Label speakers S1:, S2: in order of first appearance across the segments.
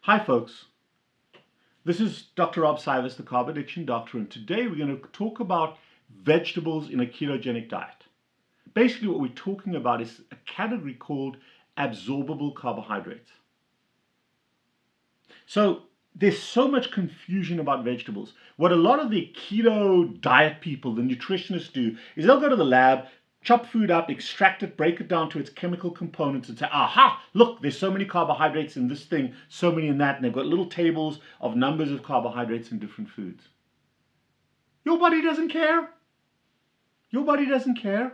S1: Hi folks, this is Dr. Rob Cywes, the Carb Addiction Doctor, and today we're going to talk about vegetables in a ketogenic diet. Basically what we're talking about is a category called absorbable carbohydrates. So there's so much confusion about vegetables. What a lot of the keto diet people, the nutritionists do, is they'll go to the lab, chop food up, extract it, break it down to its chemical components and say, aha, look, there's so many carbohydrates in this thing, so many in that, and they've got little tables of numbers of carbohydrates in different foods. Your body doesn't care. Your body doesn't care.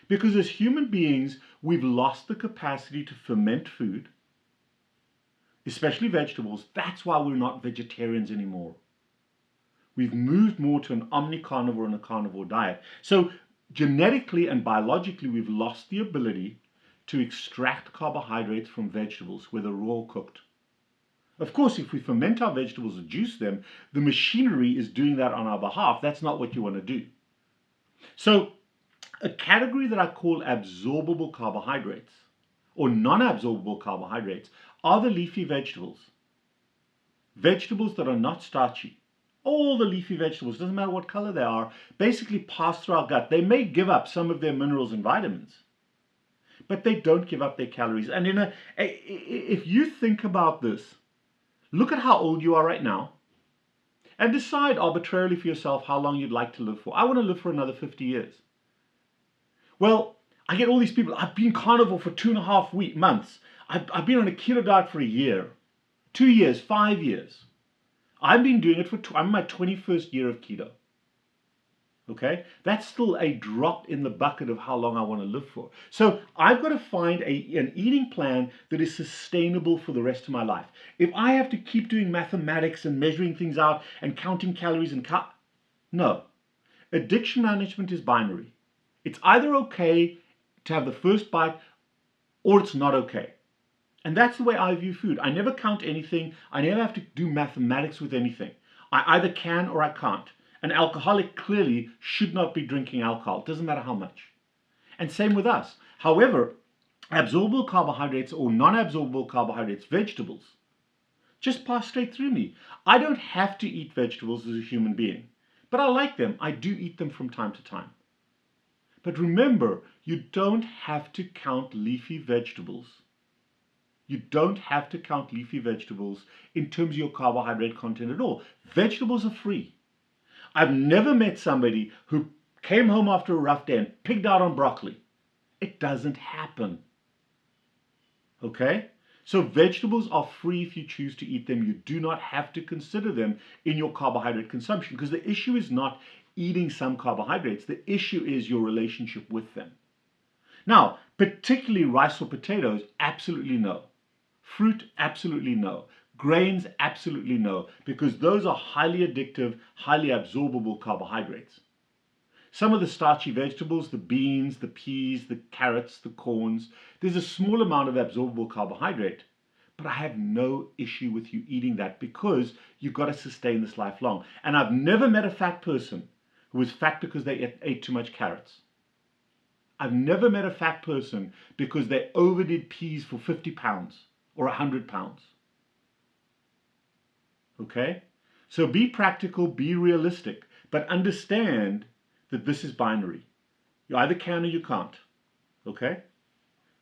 S1: Because as human beings, we've lost the capacity to ferment food, especially vegetables. That's why we're not vegetarians anymore. We've moved more to an omnicarnivore and a carnivore diet. So genetically and biologically, we've lost the ability to extract carbohydrates from vegetables, whether raw or cooked. Of course, if we ferment our vegetables or juice them, the machinery is doing that on our behalf. That's not what you want to do. So a category that I call absorbable carbohydrates or non-absorbable carbohydrates are the leafy vegetables. Vegetables that are not starchy. All the leafy vegetables, doesn't matter what color they are, basically pass through our gut. They may give up some of their minerals and vitamins, but they don't give up their calories. And if you think about this, look at how old you are right now and decide arbitrarily for yourself how long you'd like to live for. I want to live for another 50 years. Well, I get all these people, I've been carnivore for 2.5 months. I've been on a keto diet for a year, 2 years, 5 years. I've been doing it I'm in my 21st year of keto. Okay? That's still a drop in the bucket of how long I want to live for. So I've got to find an eating plan that is sustainable for the rest of my life. If I have to keep doing mathematics and measuring things out and counting calories no. Addiction management is binary. It's either okay to have the first bite or it's not okay. And that's the way I view food. I never count anything. I never have to do mathematics with anything. I either can or I can't. An alcoholic clearly should not be drinking alcohol. It doesn't matter how much. And same with us. However, absorbable carbohydrates or non-absorbable carbohydrates, vegetables, just pass straight through me. I don't have to eat vegetables as a human being, but I like them. I do eat them from time to time. But remember, you don't have to count leafy vegetables. You don't have to count leafy vegetables in terms of your carbohydrate content at all. Vegetables are free. I've never met somebody who came home after a rough day and pigged out on broccoli. It doesn't happen. Okay? So vegetables are free if you choose to eat them. You do not have to consider them in your carbohydrate consumption because the issue is not eating some carbohydrates. The issue is your relationship with them. Now, particularly rice or potatoes, absolutely no. Fruit, absolutely no. Grains, absolutely no, because those are highly addictive, highly absorbable carbohydrates. Some of the starchy vegetables, the beans, the peas, the carrots, the corns, there's a small amount of absorbable carbohydrate, but I have no issue with you eating that because you've got to sustain this lifelong. And I've never met a fat person who was fat because they ate too much carrots. I've never met a fat person because they overdid peas for 50 pounds. Or 100 pounds. Okay? So be practical, be realistic, but understand that this is binary. You either can or you can't. Okay?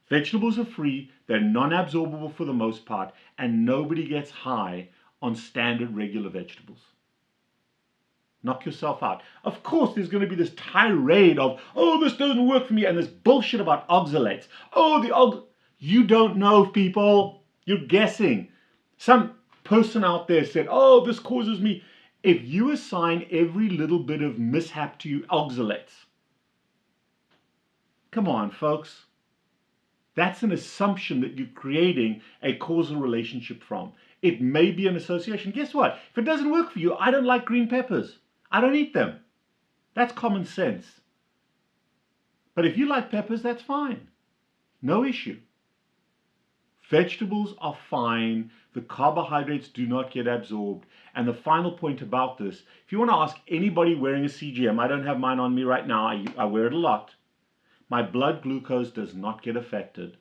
S1: Vegetables are free, they're non-absorbable for the most part, and nobody gets high on standard regular vegetables. Knock yourself out. Of course, there's going to be this tirade of, oh, this doesn't work for me, and this bullshit about oxalates. Oh, you don't know, people. You're guessing. Some person out there said, oh, this causes me. If you assign every little bit of mishap to you oxalates, come on, folks. That's an assumption that you're creating a causal relationship from. It may be an association. Guess what? If it doesn't work for you, I don't like green peppers. I don't eat them. That's common sense. But if you like peppers, that's fine. No issue. Vegetables are fine. The carbohydrates do not get absorbed. And the final point about this, if you want to ask anybody wearing a CGM, I don't have mine on me right now, I wear it a lot. My blood glucose does not get affected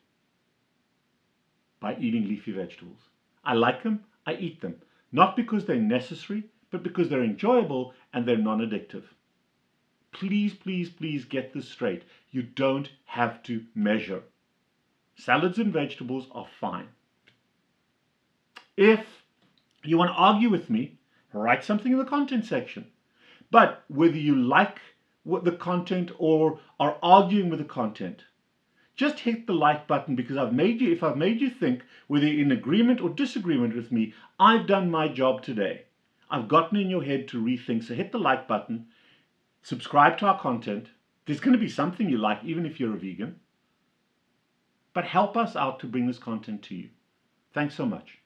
S1: by eating leafy vegetables. I like them, I eat them. Not because they're necessary, but because they're enjoyable and they're non-addictive. Please, please, please get this straight. You don't have to measure. Salads and vegetables are fine. If you want to argue with me, write something in the content section. But whether you like the content or are arguing with the content, just hit the like button, because if I've made you think, whether you're in agreement or disagreement with me, I've done my job today. I've gotten in your head to rethink. So hit the like button, subscribe to our content. There's going to be something you like, even if you're a vegan. But help us out to bring this content to you. Thanks so much.